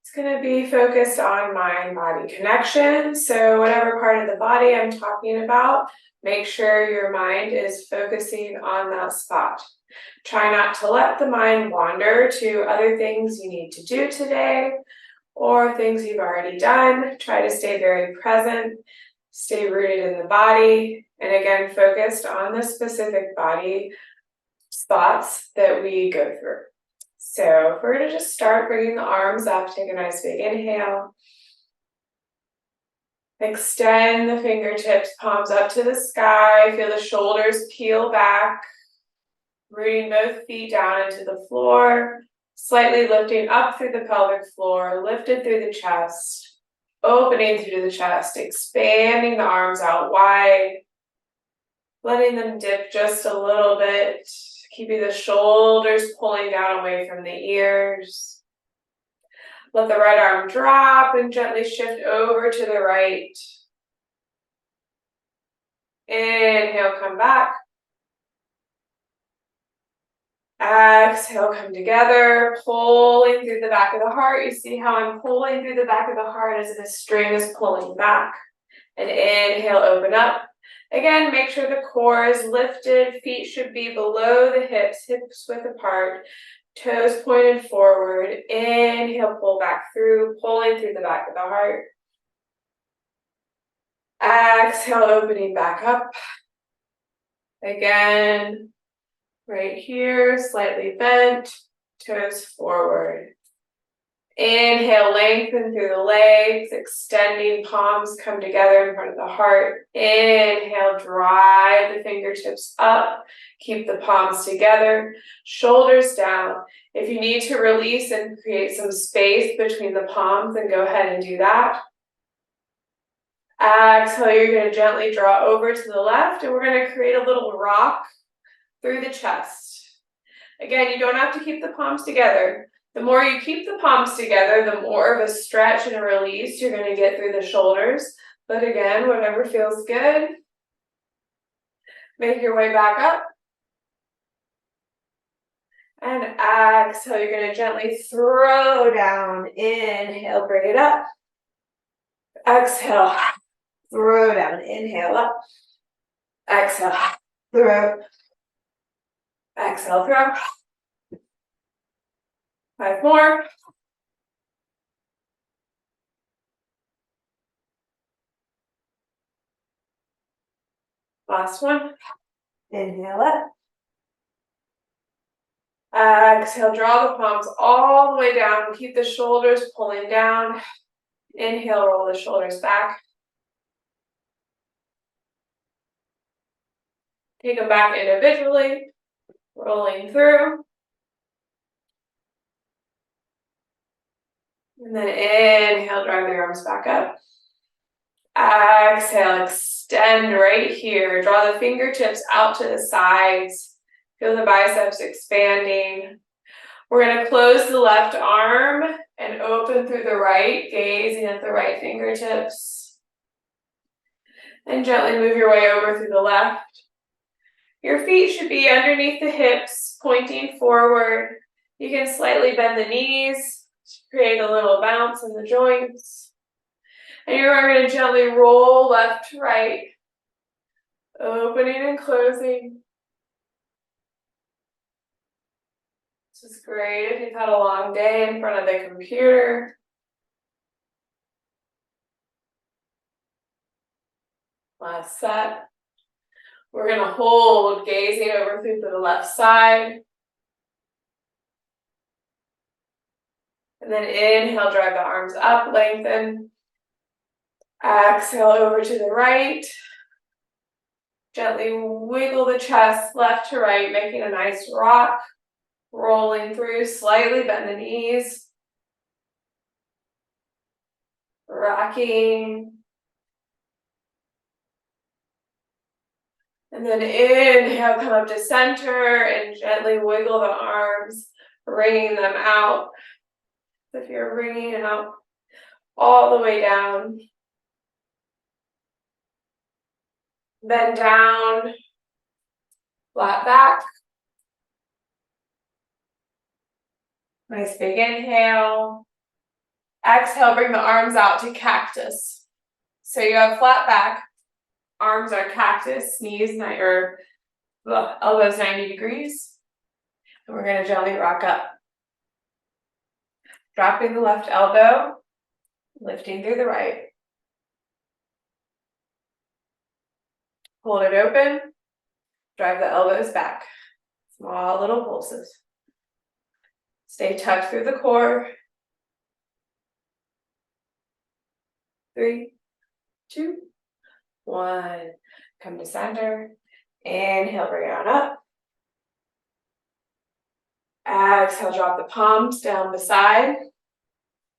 It's going to be focused on mind-body connection. So whatever part of the body I'm talking about, make sure your mind is focusing on that spot. Try not to let the mind wander to other things you need to do today or things you've already done. Try to stay very present, stay rooted in the body, and again, focused on the specific body spots that we go through. So we're going to just start bringing the arms up. Take a nice big inhale. Extend the fingertips, palms up to the sky. Feel the shoulders peel back. Rooting both feet down into the floor. Slightly lifting up through the pelvic floor. Lifted through the chest. Opening through the chest. Expanding the arms out wide. Letting them dip just a little bit. Keeping the shoulders pulling down away from the ears. Let the right arm drop and gently shift over to the right. Inhale, come back. Exhale, come together, pulling through the back of the heart. You see how I'm pulling through the back of the heart as the string is pulling back. And inhale, open up. Again, make sure the core is lifted. Feet should be below the hips, hips width apart. Toes pointed forward. Inhale, pull back through, pulling through the back of the heart. Exhale, opening back up. Again, right here, slightly bent, toes forward. Inhale, lengthen through the legs, extending palms come together in front of the heart. Inhale, drive the fingertips up, keep the palms together, shoulders down. If you need to release and create some space between the palms, then go ahead and do that. Exhale, you're going to gently draw over to the left, and we're going to create a little rock through the chest. Again, you don't have to keep the palms together. The more you keep the palms together, the more of a stretch and a release you're going to get through the shoulders. But again, whatever feels good. Make your way back up. And exhale, you're going to gently throw down. Inhale, bring it up. Exhale, throw down. Inhale, up. Exhale, throw. Exhale, throw. 5 more. Last one. Inhale up. Exhale, draw the palms all the way down. Keep the shoulders pulling down. Inhale, roll the shoulders back. Take them back individually, rolling through. And then inhale, drive the arms back up. Exhale, extend right here. Draw the fingertips out to the sides. Feel the biceps expanding. We're going to close the left arm and open through the right, gazing at the right fingertips. And gently move your way over through the left. Your feet should be underneath the hips, pointing forward. You can slightly bend the knees to create a little bounce in the joints. And you're going to gently roll left to right, opening and closing. This is great if you've had a long day in front of the computer. Last set. We're going to hold, gazing over through to the left side. And then inhale, drive the arms up, lengthen. Exhale over to the right. Gently wiggle the chest left to right, making a nice rock. Rolling through, slightly bend the knees. Rocking. And then inhale, come up to center and gently wiggle the arms, wringing them out. If you're wringing out all the way down. Bend down, flat back. Nice big inhale. Exhale, bring the arms out to cactus. So you have flat back, arms are cactus, knees or elbows 90 degrees. And we're gonna gently rock up. Dropping the left elbow, lifting through the right. Hold it open, drive the elbows back. Small little pulses. Stay tucked through the core. 3, 2, 1. Come to center. Inhale, bring it on up. Exhale, drop the palms down beside.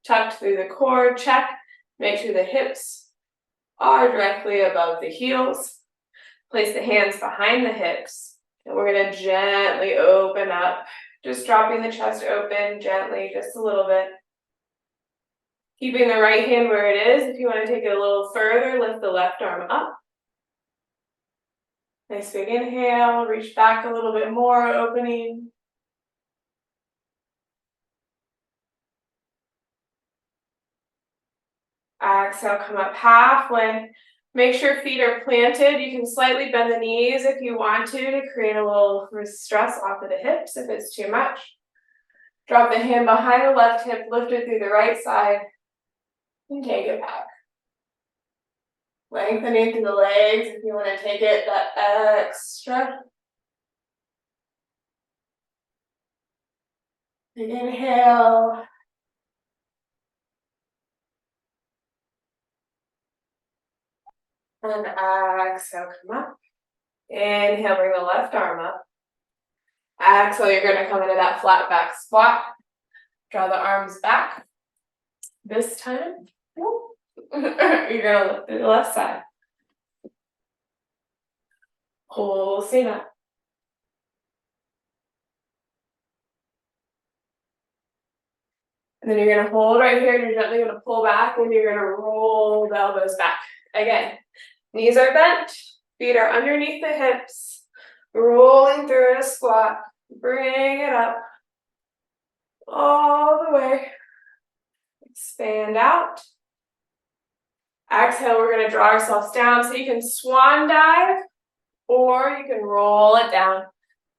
Tucked through the core, check. Make sure the hips are directly above the heels. Place the hands behind the hips. And we're gonna gently open up. Just dropping the chest open gently, just a little bit. Keeping the right hand where it is. If you want to take it a little further, lift the left arm up. Nice big inhale, reach back a little bit more, opening. Exhale, come up halfway. Make sure feet are planted. You can slightly bend the knees if you want to create a little stress off of the hips if it's too much. Drop the hand behind the left hip, lift it through the right side, and take it back. Lengthening through the legs if you want to take it that extra. Big inhale. And exhale, come up. Inhale, bring the left arm up. Exhale, you're going to come into that flat back squat. Draw the arms back. This time, you're going to lift through the left side. Pulsing up. And then you're going to hold right here. You're gently going to pull back and you're going to roll the elbows back. Again, knees are bent. Feet are underneath the hips. Rolling through in a squat. Bring it up. All the way. Expand out. Exhale, we're going to draw ourselves down so you can swan dive or you can roll it down.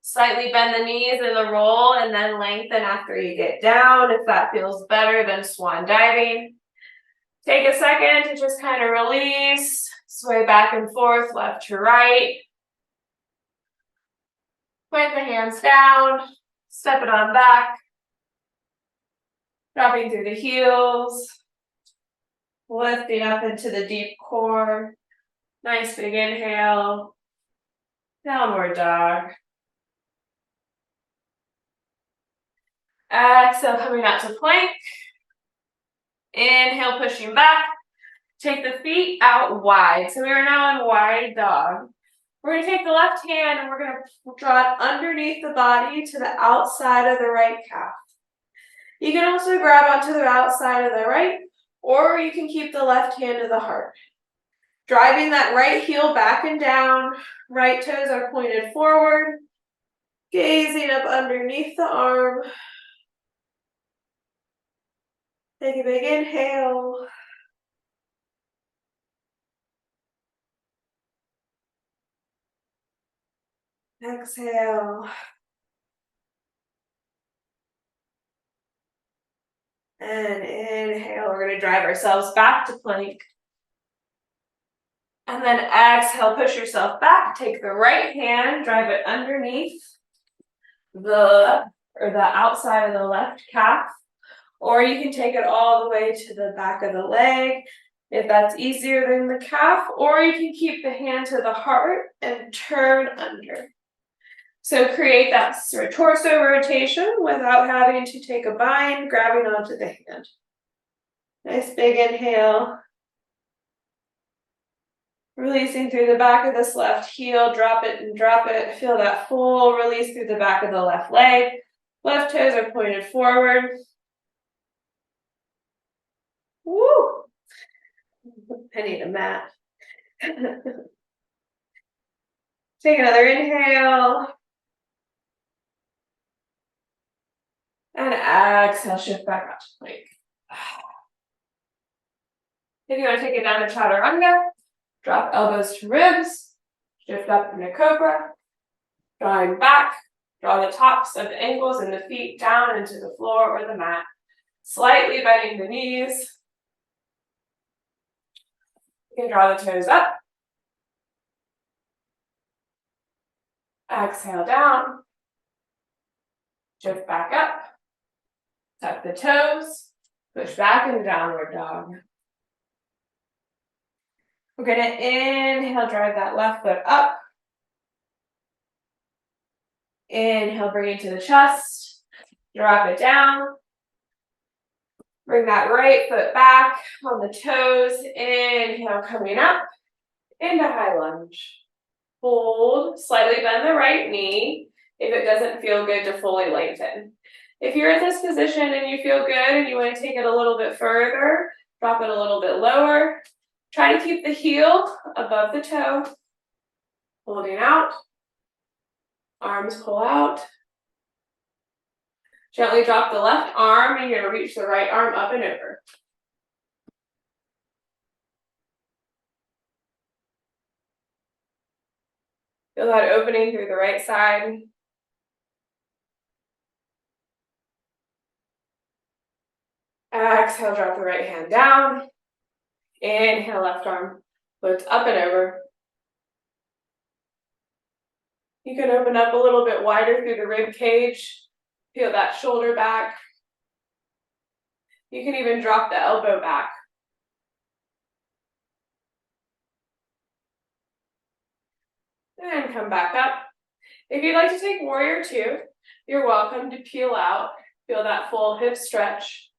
Slightly bend the knees in the roll and then lengthen after you get down. If that feels better than swan diving. Take a second to just kind of release. Sway back and forth, left to right. Plant the hands down. Step it on back. Dropping through the heels. Lifting up into the deep core. Nice big inhale. Downward dog. Exhale, coming out to plank. Inhale, pushing back. Take the feet out wide. So we are now in wide dog. We're going to take the left hand and we're going to draw it underneath the body to the outside of the right calf. You can also grab onto the outside of the right, or you can keep the left hand to the heart. Driving that right heel back and down. Right toes are pointed forward. Gazing up underneath the arm. Take a big inhale. Exhale. And inhale. We're going to drive ourselves back to plank. And then exhale, push yourself back. Take the right hand, drive it underneath the outside of the left calf. Or you can take it all the way to the back of the leg if that's easier than the calf. Or you can keep the hand to the heart and turn under. So create that torso rotation without having to take a bind, grabbing onto the hand. Nice big inhale. Releasing through the back of this left heel, drop it and drop it. Feel that full release through the back of the left leg. Left toes are pointed forward. Woo! I need a mat. Take another inhale. And exhale, shift back up to plank. If you want to take it down to chaturanga, drop elbows to ribs, shift up into cobra, drawing back, draw the tops of the ankles and the feet down into the floor or the mat, slightly bending the knees. You can draw the toes up. Exhale down, shift back up, tuck the toes, push back into downward dog. We're going to inhale, drive that left foot up. Inhale, bring it to the chest, drop it down. Bring that right foot back on the toes. Inhale, coming up into high lunge. Hold, slightly bend the right knee if it doesn't feel good to fully lengthen. If you're in this position and you feel good and you want to take it a little bit further, drop it a little bit lower. Try to keep the heel above the toe. Holding out. Arms pull out. Gently drop the left arm and you're going to reach the right arm up and over. Feel that opening through the right side. Exhale, drop the right hand down. Inhale, left arm lifts up and over. You can open up a little bit wider through the rib cage. Feel that shoulder back. You can even drop the elbow back. And come back up. If you'd like to take warrior two, you're welcome to peel out. Feel that full hip stretch.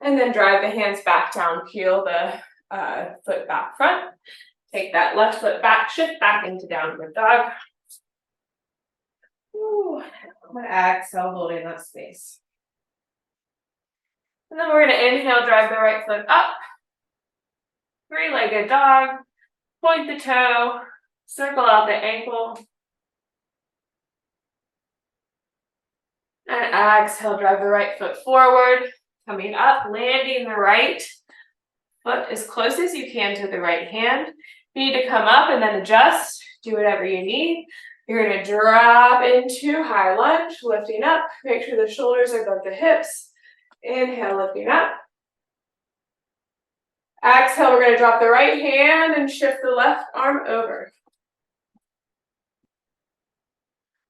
And then drive the hands back down. Peel the foot back front. Take that left foot back, shift back into downward dog. Ooh. Exhale, holding that space. And then we're going to inhale, drive the right foot up. Three-legged dog. Point the toe. Circle out the ankle. And exhale, drive the right foot forward. Coming up, landing the right foot as close as you can to the right hand. You need to come up and then adjust. Do whatever you need. You're going to drop into high lunge, lifting up. Make sure the shoulders are above the hips. Inhale, lifting up. Exhale, we're going to drop the right hand and shift the left arm over.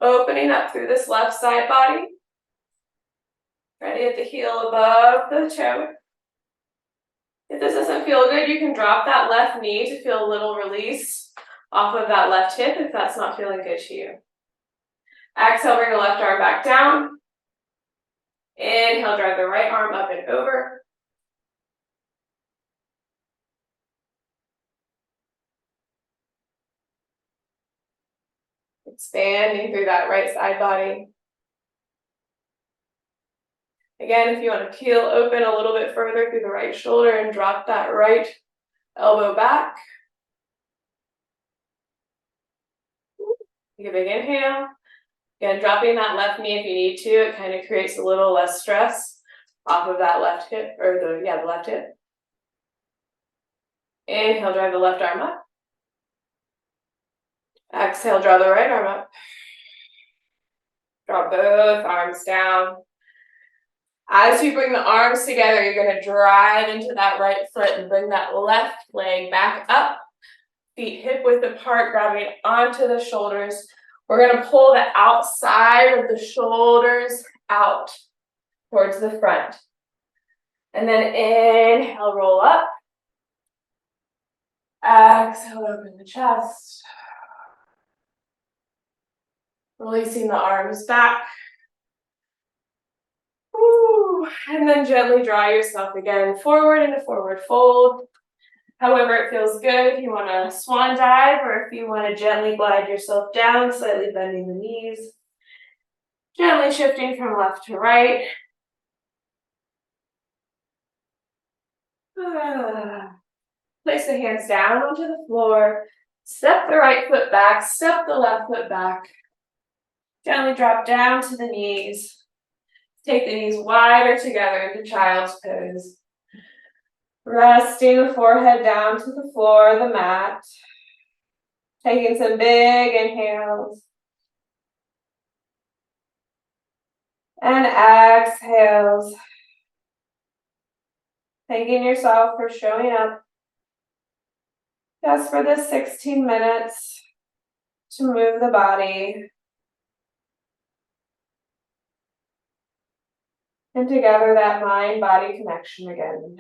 Opening up through this left side body. Try to get the heel above the toe. If this doesn't feel good, you can drop that left knee to feel a little release off of that left hip if that's not feeling good to you. Exhale, bring the left arm back down. Inhale, drive the right arm up and over. Expanding through that right side body. Again, if you want to peel open a little bit further through the right shoulder and drop that right elbow back. Take a big inhale. Again, dropping that left knee if you need to. It kind of creates a little less stress off of that left hip, or the left hip. Inhale, drive the left arm up. Exhale, draw the right arm up. Draw both arms down. As you bring the arms together, you're going to drive into that right foot and bring that left leg back up. Feet hip width apart, grabbing onto the shoulders. We're going to pull the outside of the shoulders out towards the front. And then inhale, roll up. Exhale, open the chest. Releasing the arms back. Woo. And then gently draw yourself again forward into forward fold. However it feels good, if you want to swan dive or if you want to gently glide yourself down, slightly bending the knees. Gently shifting from left to right. Place the hands down onto the floor. Step the right foot back, step the left foot back. Gently drop down to the knees. Take the knees wider together into child's pose. Resting the forehead down to the floor, the mat. Taking some big inhales. And exhales. Thanking yourself for showing up just for this 16 minutes to move the body. And to gather that mind-body connection again.